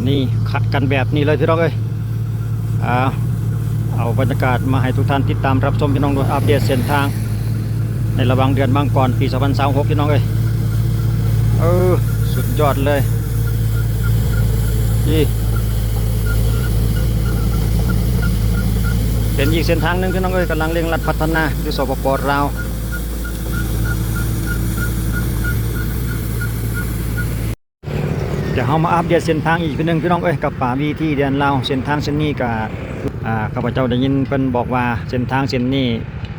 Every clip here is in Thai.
นี่ขัดกันแบบนี้เลยพี่น้องเอ้ยอ่าเอาบรรยากาศมาให้ทุกท่านติดตามรับชมพี่น้องด้วยอัปเดตเส้นทางในระหว่างเดือนมังกรปี2026พี่น้องเอ้ยสุดยอดเลยนี่เป็นอีกเส้นทางหนึ่งพี่น้องเอ้ยกำลังเร่งรัดพัฒนาที่สปป.ลาวเดี๋ยวเรามาอัปเดตเส้นทางอีกทีนึงพี่น้องเอ้ยกับป่าวีที่เดือนลาวเส้นทางเส้นนี้กับข้าพเจ้าได้ยินเพิ่นบอกว่าเส้นทางเส้นนี้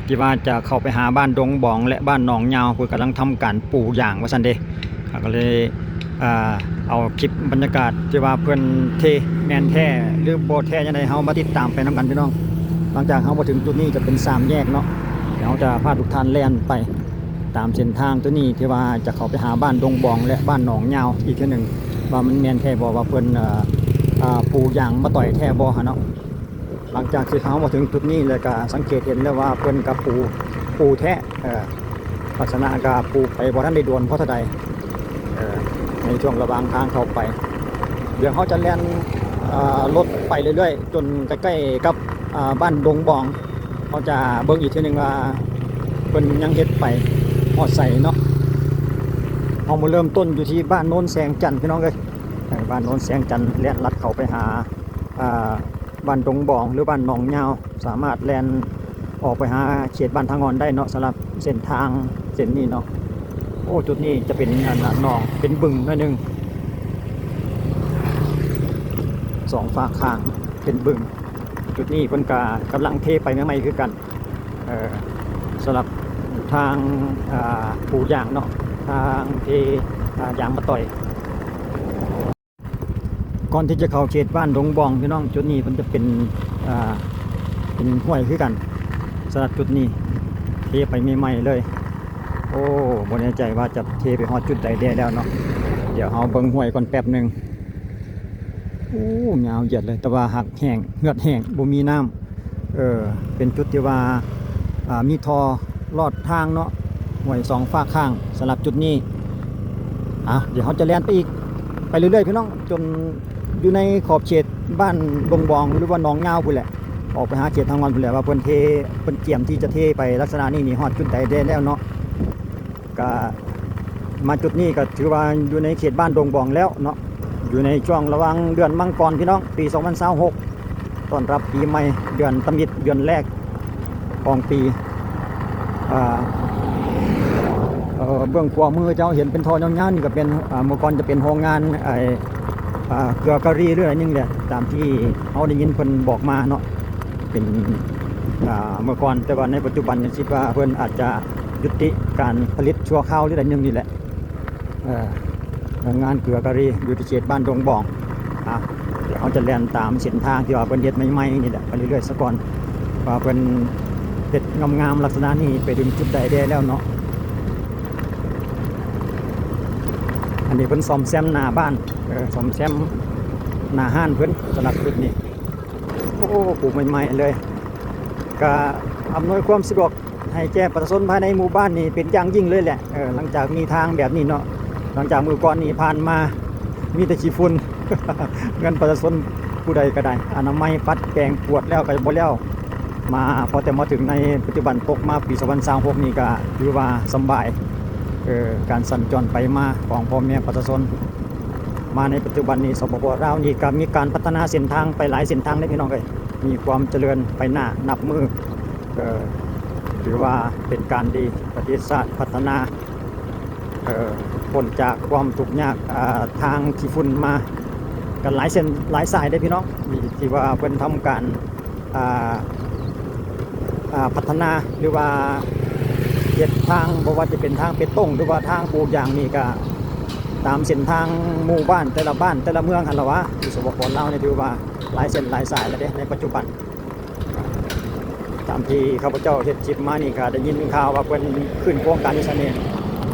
ที่ว่าจะเข้าไปหาบ้านดงบองและบ้านหนองยาวเพิ่นกำลังทำการปลูกอย่างว่าซั่นเด้ก็เลยเอาคลิปบรรยากาศที่ว่าเพิ่นเทแมนแท้หรือโบแท้ยังไงเฮามาติดตามไปนํกันพี่น้องหลังจากเฮามาถึงจุดนี้จะเป็น3แยกเนาะเดี๋ยวเราจะพาทุกท่านแล่นไปตามเส้นทางตัวนี้ที่ว่าจะเข้าไปหาบ้านดงบองและบ้านหนองยาวอีกทีนึงว่ามันแมนแท้บ่ว่าเพิ่นปลูกอย่างมาต่อยแท้บ่ฮะเนาะหลังจากที่เขามาถึงจุดนี้เลยก็สังเกตเห็นแล้วว่าเพิ่นกับปูแท้ลักษณะกับปูไปบ่ทันได้โดนเพราะเท่าใดในช่วงระหว่างทางเข้าไปเดี๋ยวเขาจะแล่นรถไปเรื่อยๆจนใกล้ๆกับบ้านดงบองเขาจะเบิ่งอีกทีนึงว่าเพิ่นยังเฮ็ดไปฮอดใส่เนาะเอามาเริ่มต้นอยู่ที่บ้านโน้นแสงจันทร์พี่น้องเอ้ยบ้านโน้นแสงจันทร์แล่นลัดเข้าไปหาบ้านดงบองหรือบ้านหนองยาวสามารถแล่นออกไปหาเขตบ้านทางงอนได้เนาะสำหรับเส้นทางเส้นนี้เนาะโอ้จุดนี้จะเป็นหนองเป็นบึงหน่อยนึงสองฝากข้างเป็นบึงจุดนี้เพิ่นกำลังเทไปใหม่ๆคือกันสำหรับทางปลูกยางเนาะทางเทยางมาต่อยก่อนที่จะเข้าเขตบ้านดงบองพี่น้องจุดนี้มันจะเป็นห้วยคือกันสำหรับจุดนี้เทไปใหม่ๆเลยโอ้บ่แน่ใจว่าจะเทไปฮอดจุดใดได้แล้วเนาะเดี๋ยวเฮาเบิ่งห้วยก่อนแป๊บนึงโอ้ยาวเหยียดเลยแต่ว่าหักแห้งเหือดแห้งบ่มีน้ำเป็นจุดที่ว่ามีท่อลอดทางเนาะห้วยสองฝากข้างสำหรับจุดนี้เดี๋ยวเขาจะแล่นไปอีกไปเรื่อยๆพี่น้องจนอยู่ในขอบเขตบ้านดงบองหรือว่าหนองยาวพุ่นแหละออกไปหาเขตทางงอนพุ่นแหละว่าเพิ่นเตรียมที่จะเทไปลักษณะนี้นี่ฮอดจุดใดได้แล้วเนาะก็มาจุดนี้ก็ถือว่าอยู่ในเขตบ้านดงบองแล้วเนาะอยู่ในช่วงระหว่างเดือนมังกรพี่น้องปี2026ต้อนรับปีใหม่เดือนตำยิดเดือนแรกของปีเบื้องขวามือเจ้าเห็นเป็นท่อยาวๆนี่ก็เป็นเมื่อก่อนจะเป็นโรงงานเกลือกะหรี่หรืออะไรนึงแหละตามที่เขาได้ยินเพิ่นบอกมาเนาะเป็นเมื่อก่อนแต่ว่าในปัจจุบันคิดว่าเพิ่นอาจจะยุติการผลิตชั่วคราวหรืออะไรนึงนี่แหละโรงงานเกลือกะหรี่อยู่ที่เขตบ้านดงบองเดี๋ยวเขาจะแล่นตามเส้นทางที่ว่าเพิ่นเฮ็ดใหม่ๆนี่แหละไปเรื่อยๆซะก่อนว่าเพิ่นเฮ็ดงามๆลักษณะนี้ไปถึงจุดใดได้แล้วเนาะอันนี้เพิ่นซ่อมแซมหน้าบ้านซ่อมแซมหน้าห้านเพิ่นสำหรับจุดนี้โอ้ปลูกใหม่ๆเลยก็อำนวยความสะดวกให้แก่ประชาชนภายในหมู่บ้านนี่เป็นอย่างยิ่งเลยแหละหลังจากมีทางแบบนี้เนาะหลังจากมือก่อนนี่ผ่านมามีแต่ขี้ฝุ่น เงินประชาชนผู้ใดก็ได้อนามัยปัดแปลงปวดแล้วก็บ่แล้วมาพอแต่มาถึงในปัจจุบันตกมาปี2026นี่ก็ถือว่าสบายการสัญจรไปมาของพ่อแม่ประชาชนมาในปัจจุบันนี้สปป.ลาวนี่ก็มีการพัฒนาเส้นทางไปหลายเส้นทางเลยพี่น้องเลยมีความเจริญไปหน้านับมือถือว่าเป็นการดีประเทศชาติพัฒนาพ้นจากความทุกข์ยากทางขี้ฝุ่นมากันหลายเส้นหลายสายได้พี่น้องที่ว่าเพิ่นทำการพัฒนาหรือว่าเฮ็ดทางบ่ว่าจะเป็นทางเปตงหรือว่าทางปลูกยางนี่ก็ตามเส้นทางหมู่บ้านแต่ละบ้านแต่ละเมืองหั่นล่ะวะที่สปป.ลาวนี่ถือว่าหลายเส้นหลายสายแล้วเด้ในปัจจุบันตามที่ข้าพเจ้าเฮ็ดคลิปมานี่ก็ได้ยินข่าวว่าเพิ่นขึ้นโครงการนี้ซะนี่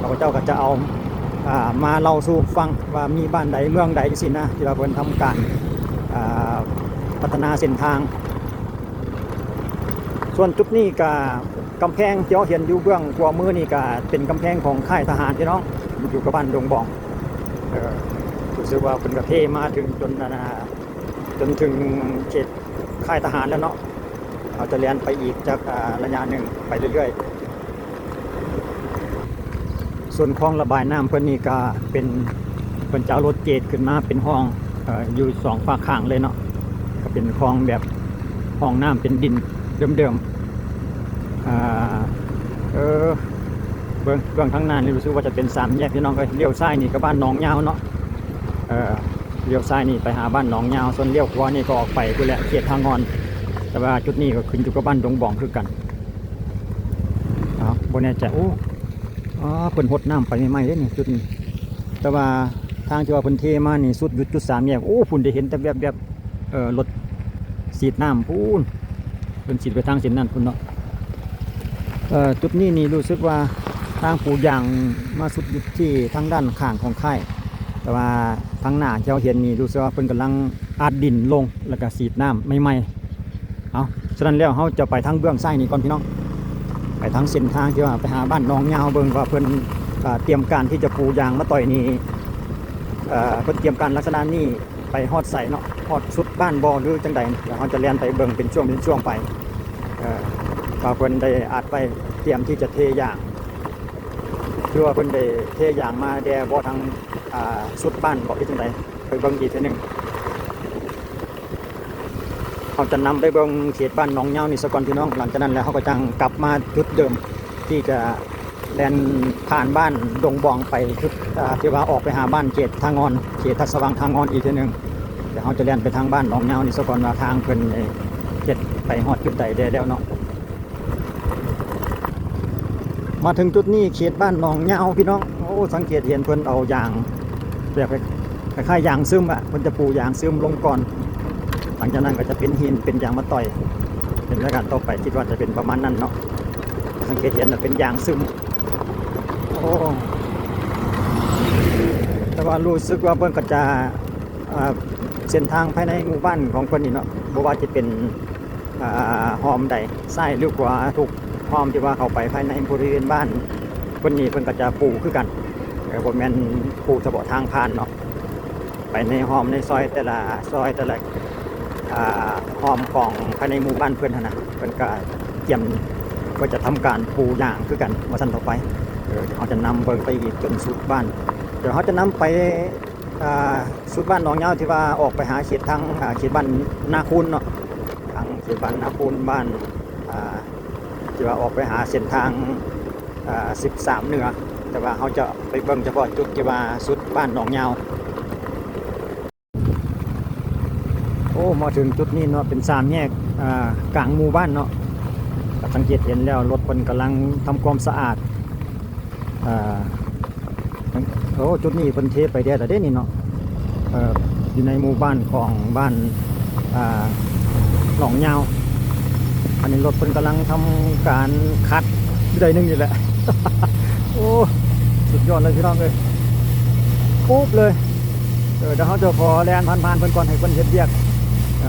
ข้าพเจ้าก็จะเอามาเล่าสู่ฟังว่ามีบ้านใดเมืองใดจังซี่นะที่ว่าเพิ่นทำการพัฒนาเส้นทางส่วนจุดนี้ก็กำแพงที่เราเห็นอยู่เบื้องขวามือนี่ก็เป็นกำแพงของค่ายทหารพี่น้องอยู่กับบ้านดงบองจุด รู้สึกว่าเป็นกระเทมาถึงจนถึงเขตค่ายทหารแล้วเนาะเราจะเรียนไปอีกจากระยะหนึ่งไปเรื่อยๆส่วนคลองระบายน้ำเพื่อนนี่ก็เป็นเจ้ารถเจดขึ้นมาเป็นห้องอยู่สองฝากข้างเลยเนาะก็เป็นคลองแบบห้องน้ำเป็นดินเดิมๆเบื้องทางหน้านี่รู้สึกว่าจะเป็นสามแยกพี่น้องก็เลี้ยวซ้ายนี่ก็บ้านหนองยาวเนาะเลี้ยวซ้ายนี่ไปหาบ้านหนองยาวส่วนเลี้ยวขวานี่ก็ออกไปคือแหละเขตทางงอนแต่ว่าจุดนี้ก็ขึ้นอยู่กับบ้านดงบ่องคือกันบนแน่ใจเพิ่นหดน้ำไปใหม่ๆเด้นี่จุดนี้แต่ว่าทางที่ว่าเพิ่นเทมานี่สุดจุดสามแยกพุ่นได้เห็นแต่แบบรถสีดน้ำพุ่นเพิ่นสีดไปทางเส้นนั้นพุ่นเนาะจุดนี้นี่รู้สึกว่าทางปูยางมาสุดอยู่ที่ทางด้านข้างของค่ายแต่ว่าทางหน้าที่เราเห็นนี่รู้สึกว่าเพิ่นกำลังอัดดินลงแล้วก็สีดน้ำใหม่ๆฉะนั้นแล้วเราจะไปทางเบื้องซ้ายนี่ก่อนพี่น้องไปทางเส้นทางที่ว่าไปหาบ้านหนองยาวเบิ่งว่าเพิ่นเตรียมการที่จะปูยางมาต่อยนี่เพิ่นเตรียมการลักษณะนี้ไปฮอดใส่เนาะฮอดสุดบ้านบ่หรือจังใดเดี๋ยวเราจะเรียนไปเบิ่งเป็นช่วงไปว่าเพิ่นได้อาจไปเตรียมที่จะเทยางหรือว่าเพิ่นได้เทยางมาแด่บ่ทางสุดบ้านบ่ที่จังใดไปเบิ่งอีกทีนึงเขาจะนำไปเบิ่งเขตบ้านหนองยาวนี่ซะก่อนพี่น้องหลังจากนั้นแล้วเขาก็จังกลับมาจุดเดิมที่จะแล่นผ่านบ้านดงบองไปจุดที่ว่าออกไปหาบ้านเขตทางงอนเขตทัศวังทางงอนอีกทีนึงเดี๋ยวเขาจะแล่นไปทางบ้านหนองยาวนี่ซะก่อนว่าทางเพิ่นเขตไปฮอดจุดใดได้แล้วเนาะมาถึงจุดนี้เขตบ้านหนองยาวพี่น้องสังเกตเห็นเพิ่นเอายางแบบคล้ายๆยางซึมเพิ่นจะปูยางซึมลงก่อนหลังจากนั้นก็จะเป็นหินเป็นยางมาต่อยเป็นรายการต่อไปคิดว่าจะเป็นประมาณนั้นเนาะสังเกตเห็นเป็นยางซึมแต่ว่ารู้สึกว่าเพิ่นก็จะเส้นทางภายในหมู่บ้านของเพิ่นนี่เนาะบ่ว่าจะเป็นหอมใดซ้ายหรือขวาทุกหอมที่ว่าเข้าไปภายในบริเวณบ้านเพิ่นนี่เพิ่นก็จะปูคือกันบ่แม่นปูเฉพาะทางผ่านเนาะไปในหอมในซอยแต่ละหอมของภายในหมู่บ้านเพิ่นนะเพิ่นก็เตรียมก็จะทำการปูยางคือกันว่าซั่นต่อไปเขาจะนำเบิ่งไปอีกจนสุดบ้านเดี๋ยวเขาจะนำไปสุดบ้านหนองยาวที่ว่าออกไปหาเขตทางเขตบ้านนาคูนเนาะทางเขตบ้านนาคูนบ้านที่ว่าออกไปหาเส้นทาง13เหนือแต่ว่าเขาจะไปเบิ่งเฉพาะจุดที่ว่าสุดบ้านหนองยาวมาถึงจุดนี้เนาะเป็น3แยกกลางหมู่บ้านเนาะสังเกตเห็นแล้วรถเพิ่นกำลังทำความสะอาดจุดนี้เพิ่นเทไปแต่เด้นี่เนาะอยู่ในหมู่บ้านของบ้านหนองยาวอันนี้รถเพิ่นกำลังทำการคัดใดนึงอยู่แหละ สุดยอดเลยพี่น้องเลยปุ๊บเลยเดี๋ยวเขาจะพอแลนผ่านเพิ่นก่อนให้เพิ่นเฮ็ดเวียก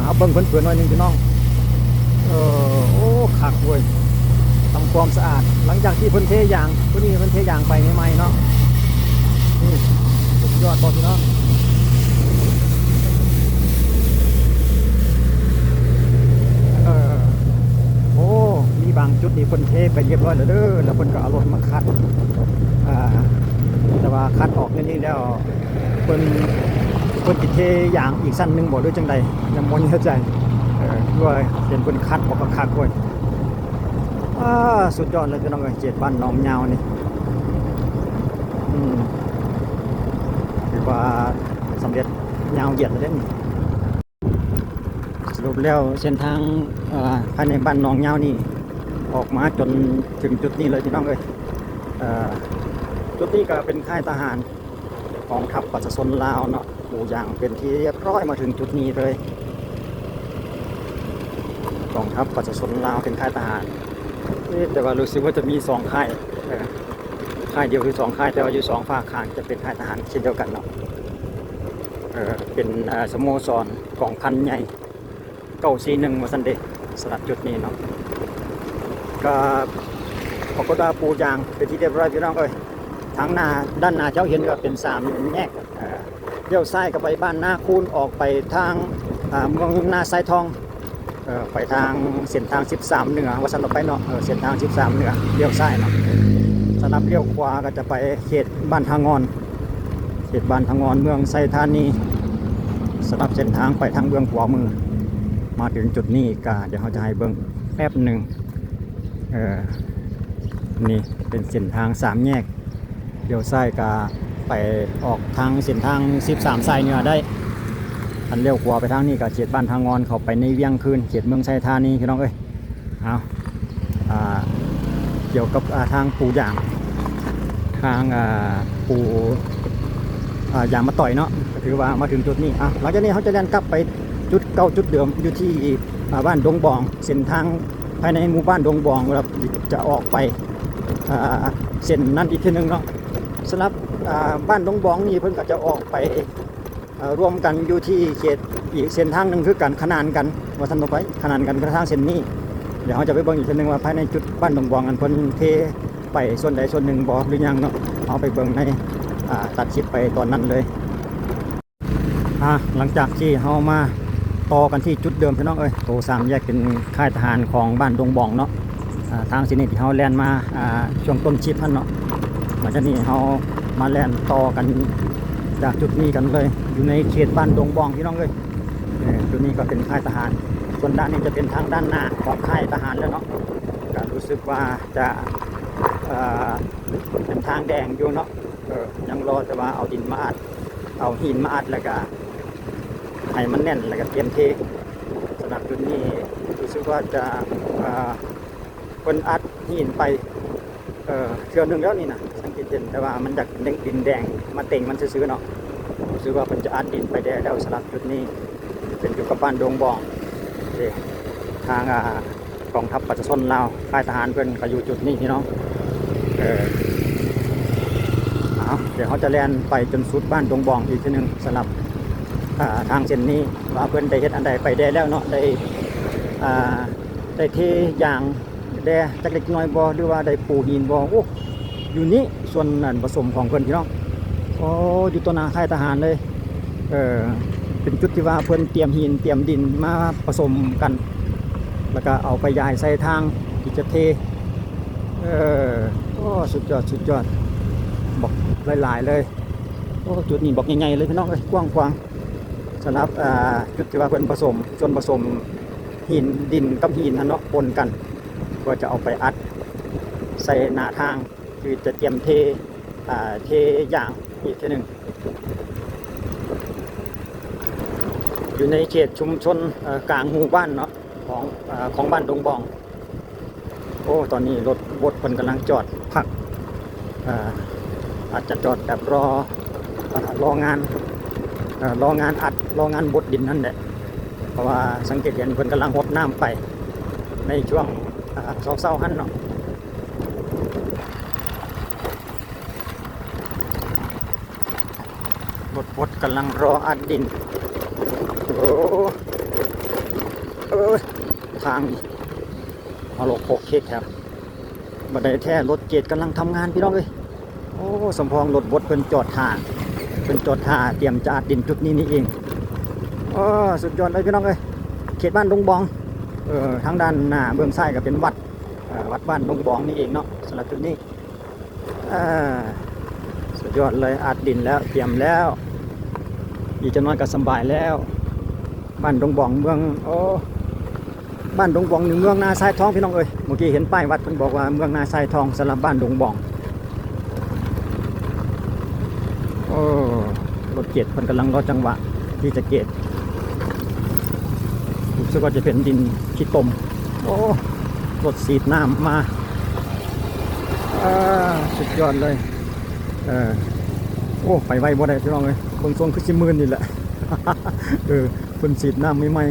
เอาเบิ่งเพิ่นหน่อยนึงพี่น้องคักเว้ยทำความสะอาดหลังจากที่เพิ่นเทยางพวกนี้เพิ่นเทยางไปใหม่ๆเนาะนี่สุดยอดบ่พี่น้องมีบางจุดนี่เพิ่นเทไปเรียบร้อยแล้วเด้อแล้วเพิ่นก็เอารถมาคัดแต่ว่าคัดออกนี่แล้วเพิ่นสิเทยางอีกสั้นนึงบ่ด้วยจังใดยังบ่เข้าใจด้วยเห็นเพิ่นคัดออกก็คักเว้ยสุดยอดเลยพี่น้องเอ้ยเขตบ้านหนองยาวนี่ถือว่าสำเร็จยาวเหยียดเลยเด้นี่สรุปแล้วเส้นทางภายในบ้านหนองยาวนี่ออกมาจนถึงจุดนี้เลยพี่น้องเอ้ยจุดนี้ก็เป็นค่ายทหารกองทัพประชาชนลาวเนาะปูยางเป็นที่เรียบร้อยมาถึงจุดนี้เลยกองทัพประชาชนลาวเป็นค่ายทหารแต่ว่ารู้สึกว่าจะมี2ค่ายค่ายเดียวคือ2ค่ายแต่ว่าอยู่2ฝากข้างจะเป็นค่ายทหารเช่นเดียวกันเนาะเป็นสโมสรกองพันใหญ่941ว่าซั่นเด้สำหรับจุดนี้เนาะก็ปกติปูยางเป็นที่เรียบร้อยพี่น้องเอ้ยทางหน้าด้านหน้าเจ้าเห็นก็เป็น3แยก ลี้ยวซ้ายก็ไปบ้านนาคูนออกไปทางเมืองนาไซทองไปทางเส้นทาง13เหนือว่าสันเราไปเนาะเส้นทาง13เหนือเลี้ยวซ้ายเนาะสำหรับเลี้ยวขวาก็จะไปเขตบ้านทางงอนเขตบ้านทางงอนเมืองไซธานีสำหรับเส้นทางไปทางเบื้องขวามือมาถึงจุดนี้ก็เดี๋ยวเขาจะให้เบื้องแป๊บหนึ่งนี่เป็นเส้นทาง3แยกเลี้ยวซ้ายก็ไปออกทางเส้นทาง13สายเหนือได้ทันเลี้ยวขวาไปทางนี้ก็เขตบ้านทางงอนเข้าไปในเวียงคืนเขตเมืองไซธานีพี่น้องเอ้ยเอาเกี่ยวกับทางปูอย่างทางปูอย่างมาต่อยเนาะก็ถือว่ามาถึงจุดนี้หลังจากนี้เขาจะเดินกลับไปจุดเก่าจุดเดิมอยู่ที่บ้านดงบองเส้นทางภายในหมู่บ้านดงบองเราจะออกไปเส้นนั้นอีกทีนึงเนาะสำหรับบ้านดงบองนี่เพิ่นก็จะออกไปรวมกันอยู่ที่เขตอีกเส้นทางหนึ่งคือกันขนานกันว่าทันต่อไปขนานกันกระทั่งเส้นนี้เดี๋ยวเราจะไปเบิ่งอีกทีนึงว่าภายในจุดบ้านดงบองอันเพิ่นเทไปส่วนใดส่วนหนึ่งบ่หรือยังเนาะเอาไปเบิ่งในตัดคลิปไปตอนนั้นเลยหลังจากที่เรามาต่อกันที่จุดเดิมพี่น้องเอ้ยโต3แยกเป็นค่ายทหารของบ้านดงบองเนาะทางสินี่ที่เราแล่นมาช่วงต้นคลิปนั่นเนาะหลังจากนี้เรามาแล่นต่อกันจากจุดนี้กันเลยอยู่ในเขตบ้านดงบองพี่น้องเอ้ยจุดนี้ก็เป็นค่ายทหารส่วนด้านนี้จะเป็นทางด้านหน้าของค่ายทหารแล้วเนาะก็รู้สึกว่าจะเป็นทางแดงอยู่เนาะยังรอแต่ว่าเอาดินมาอัดเอาหินมาอัดแล้วก็ให้มันแน่นแล้วก็เตรียมเทสำหรับจุดนี้รู้สึกว่าจะคนอัดหินไปเทื่อนึงแล้วนี่นะสังเกตเห็นแต่ว่ามันจากดินแดงมาเต่งมันซื้อๆเนาะรู้สึกว่ามันจะอัดดินไปได้แล้วสำหรับจุดนี้เป็นอยู่กับบ้านดงบองทางกองทัพประชาชนลาวค่ายทหารเพิ่นก็อยู่จุดนี้พี่น้องเดี๋ยวเขาจะแล่นไปจนสุดบ้านดงบองอีกทีนึงสำหรับทางเส้นนี้ว่าเพื่อนได้เฮ็ดอันใดไปได้แล้วเนาะได้เทยางได้จักเล็กน้อยบ่หรือว่าได้ปูหินบ่โอ้อยู่นี้ส่วนนั้นผสมของเพื่อนพี่น้องโอ้อยู่ตัวหน้าค่ายทหารเลยเป็นจุดที่ว่าเพื่อนเตรียมหินเตรียมดินมาผสมกันแล้วก็เอาไปย้ายใส่ทางที่จะเทโอ้สุดยอดสุดยอดบอกหลายๆเลยโอ้จุดนี้บอกใหญ่ๆเลยพี่น้องเลยกว้างๆสำหรับจุดที่ว่าเพิ่นผสมส่วนผสมหินดินกับหินเนาะปนกันก็จะเอาไปอัดใส่หน้าทางคือจะเตรียมเทอย่างอีกทีหนึ่งอยู่ในเขตชุมชนกลางหมู่บ้านเนาะของบ้านดงบองโอ้ตอนนี้รถบดเพิ่นกำลังจอดพักอาจจะจอดแบบรองานอัดรองานบดดินนั่นแหละเพราะว่าสังเกตเห็นเพิ่นกำลังหดน้ำไปในช่วงเศร้าๆหั่นเนาะบดกำลังรออัดดินโอ้ทางเอาโคกเค้กครับบันไดแท้รถเกตกำลังทำงานพี่น้องเลยโอ้สมพองรถบดเพิ่นจอดท่าเตรียมจะอัดดินจุดนี้นี่เองสุดยอดเลยพี่น้องเลยเขตบ้านดงบองทางด้านหน้าเบื้องซ้ายก็เป็นวัดบ้านดงบองนี่เองเนาะสำหรับจุดนี้สุดยอดเลยอัดดินแล้วเตรียมแล้วอีกจะน้อยก็สบายแล้วบ้านดงบองเมืองบ้านดงบองหนึ่งเมืองนาทรายทองพี่น้องเอ้ยเมื่อกี้เห็นป้ายวัดเพิ่นบอกว่าเมืองนาทรายทองสำหรับบ้านดงบองรถเกตเพิ่นกำลังรอจังหวะที่จะเกตรู้สึกว่าจะเป็นดินขี้ตมรถสีดน้ำมาสุดยอดเลยไปไวบ่ได้พี่น้องเอ้ยเบิ่งทรงคือสิมื่นนี่แหละเพิ่นสีดน้ำใหม่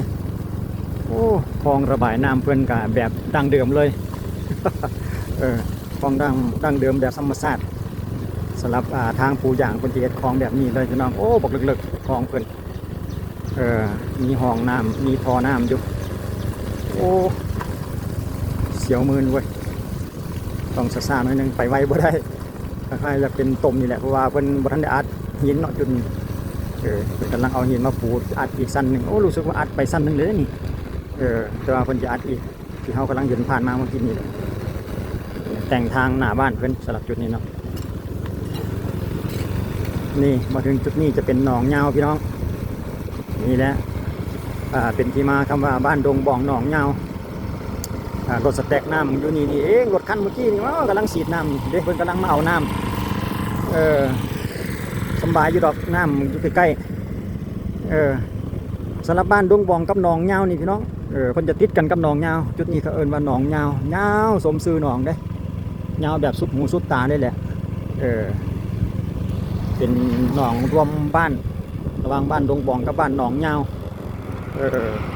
คลองระบายน้ำเพื่อนกับแบบดั้งเดิมเลยคลองดั้งเดิมแบบธรรมชาติสำหรับทางปูอย่างคนที่เฮ็ดคลองแบบนี้เลยพี่น้องบอกเลิกๆคลองเพื่อนมีห้องน้ำมีท่อน้ำอยู่เสียวมือเว้ยต้องซ่าๆหน่อยนึงไปไวบ่ได้คล้ายๆจะเป็นตมนี่แหละเพราะว่าเพิ่นบ่ทันได้อัดหินเนาะจุด เพิ่นกำลังเอาหินมาปูอัดอีกสั้นหนึงโอ้รู้สึกว่าอัดไปสั้นหนึงเลยนี่แต่ว่าเพิ่นจะอัดอีกที่เฮากำลังเดินผ่านมาเมื่อกี้นี้แต่งทางหน้าบ้านเพิ่นสำหรับจุดนี้เนาะนี่มาถึงจุดนี้จะเป็นหนองยาวพี่น้องนี่แหละเป็นที่มาคำว่าบ้านดงบ่องหนองยาวรถสแต็กน้ำอยู่นี่เองรถคันเมื่อกี้นี่ว่ากำลังฉีดน้ำเด็กเพิ่นกำลังมาเอาน้ำสบายอยู่ดอกน้ำอยู่ใกล้ๆสำหรับบ้านดงบ่องกับหนองยาวนี่พี่น้องเพิ่นจะติดกันกับหนองยาวจุดนี้เขาเอิ้นว่าหนองยาวยาวสมชื่อหนองเด้ยาวแบบสุดหูสุดตาได้แหละเป็นหนองรวมบ้านระหว่างบ้านดงบ่องกับบ้านหนองยาว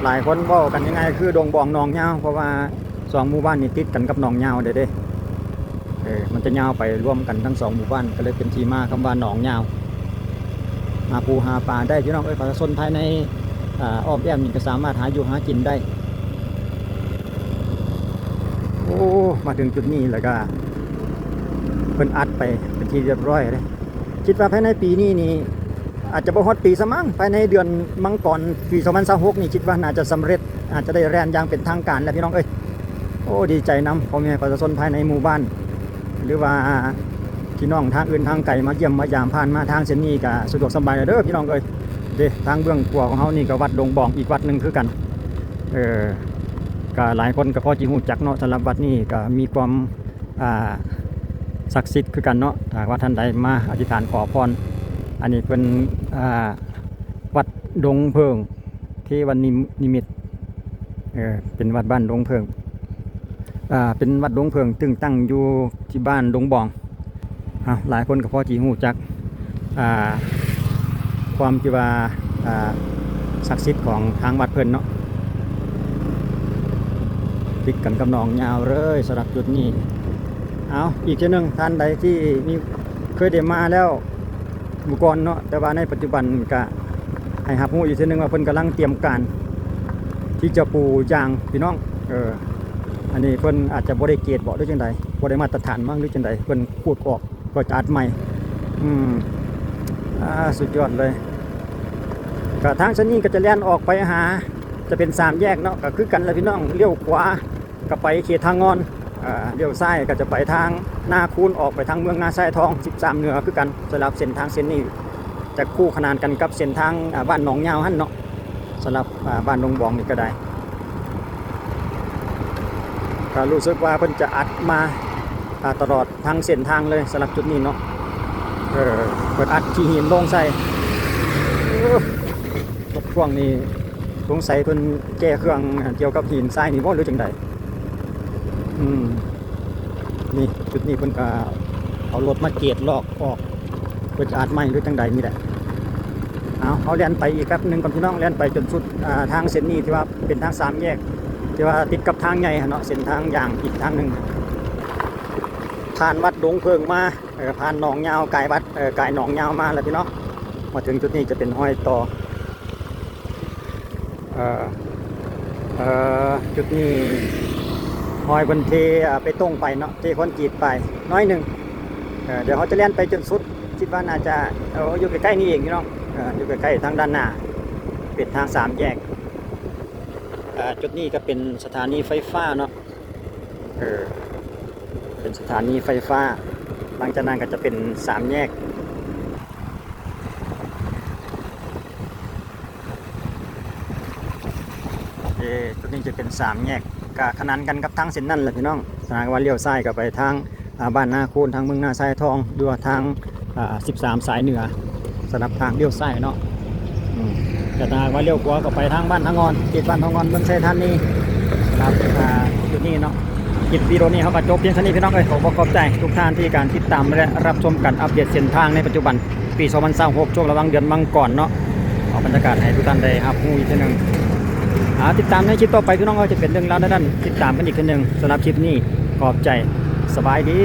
หลายคนบอกกันยังไงคือดงบ่องหนองยาวเพราะว่าสองหมู่บ้านนี่ติดกันกับหนองยาวเด้มันจะยาวไปร่วมกันทั้งสองหมู่บ้านก็เลยเป็นที่มาคำว่าหนองยาวหาปูหาปลาได้พี่น้องประชาชนภายในอ้อมแอมนี่ก็สามารถหาอยู่หากินได้โอ้มาถึงจุดนี้แล้วก็เพิ่นอัดไปเป็นที่เรียบร้อยเลยคิดว่าภายในปีนี้นี่อาจจะบ่ฮอดปีซะมั้งภายในเดือนมังกรปี2026นี่คิดว่าน่าจะสำเร็จอาจจะได้แรงอย่างเป็นทางการแล้วพี่น้องโอ้ดีใจนำพ่อแม่ประชาชนภายในหมู่บ้านหรือว่าพี่น้องทางอื่นทางไกลมาเยี่ยมมายามผ่านมาทางเส้นนี้ก็สะดวกสบายเด้อพี่น้องทางเบื้องขวาของเฮานี่ก็วัดดงบ่องอีกวัดหนึ่งคือกันก็หลายคนก็พอจิฮู้จักเนาะสำหรับวัดนี้ก็มีความศักดิ์สิทธิ์คือกันเนาะถ้าว่าท่านใดมาอธิษฐานขอพรอันนี้เป็นวัดดงเพิงที่วันนิมิตเป็นวัดบ้านดงเพิงเป็นวัดดงเพิงตึงตั้งอยู่ที่บ้านดงบ่องหลายคนก็พอจีฮู้จักความที่ว่าศักดิ์สิทธิ์ของทางวัดเพิ่นเนาะติดกันกับหนองยาวเลยสำหรับจุดนี้อีกเช่นหนึ่งท่านใดที่มีเคยได้มาแล้วบุกรเนาะแต่ว่าในปัจจุบันก็ให้รับรู้อีกเช่นหนึ่งว่าเพิ่นกำลังเตรียมการที่จะปลูกยางพี่น้องอันนี้เพิ่นอาจจะบริเกตบอกด้วยจังใดบริมาตรฐานมั่งด้วยจังใดเพิ่นพูดออกก็จะอัดใหม่สุดยอดเลยก็ทางเส้นนี้ก็จะเลี้ยนออกไปหาจะเป็น3แยกเนาะก็คือกันเลยพี่น้องเลี้ยวขวาก็ไปเขตทางงอนเลี้ยวซ้ายก็จะไปทางนาคูนออกไปทางเมืองนาไซทอง13เหนือคือกันสำหรับเส้นทางเส้นนี้จะคู่ขนานกันกับเส้นทางบ้านหนองยาวหั่นเนาะสำหรับบ้านดงบ่องนี่ก็ได้ก็รู้สึกว่าเพิ่นจะอัดมาตลอดทางเส้นทางเลยสำหรับจุดนี้เนาะเปิดอัดที่หินลงใส่รถพ่วงนี่สงสัยเพิ่นแก้เครื่องเกี่ยวกับหินทรายนี่บ่หรือจังใดนี่จุดนี้เพิ่นก็เอารถมาเกตลอกออกเพื่อจะอัดใหม่หรือจังใดนี่แหละเอาเลียนไปอีกแป๊บนึงก่อนพี่น้องเลียนไปจนสุดทางเส้นนี้ที่ว่าเป็นทาง3แยกที่ว่าติดกับทางใหญ่เนาะเส้นทางอย่างอีกทางหนึ่งผ่านวัดดงเพิงมาผ่านหนองยาวกายวัดกายหนองยาวมาแล้วพี่น้องมาถึงจุดนี้จะเป็นห้อยต่อจุดนี้ห้อยบนเทไปตรงไปเนาะเทคอนกรีตไปน้อยหนึ่งเดี๋ยวเขาจะเล่นไปจนสุดคิดว่าน่าจะอยู่ใกล้ๆนี่เองพี่น้องอยู่ใกล้ๆทางด้านหน้าเป็นทาง3แยกจุดนี้ก็เป็นสถานีไฟฟ้าเนาะเป็นสถานีไฟฟ้าหลังจากนั้นก็จะเป็น3แยกจุดนี้จะเป็น3แยกก็ขนานกันกับทางเส้นนั่นแหละพี่น้องทางว่าเลี้ยวซ้ายก็ไปทางบ้านนาคูนทางเมืองนาไซทองดูทาง13สายเหนือสำหรับทางเลี้ยวซ้ายเนาะแต่ทางว่าเลี้ยวขวาก็ไปทางบ้านทางงอนเขตบ้านทางงอนเมืองไซท่านนี้ครับจุดนี้เนาะคลิปวิดีโอนี้เขาก็จบเพียงเท่านี้พี่น้องขอขอบใจทุกท่านที่การติดตามและรับชมการอัปเดตเส้นทางในปัจจุบันปี2026ช่วงระหว่างเดือนมังกรเนาะเอาบรรยากาศให้ทุกท่านได้รับรู้อีกทีนึงติดตามในคลิปต่อไปพี่น้องก็จะเป็นเรื่องราวด้านติดตามกันอีกทีนึงสำหรับคลิปนี้ขอบใจสบายดี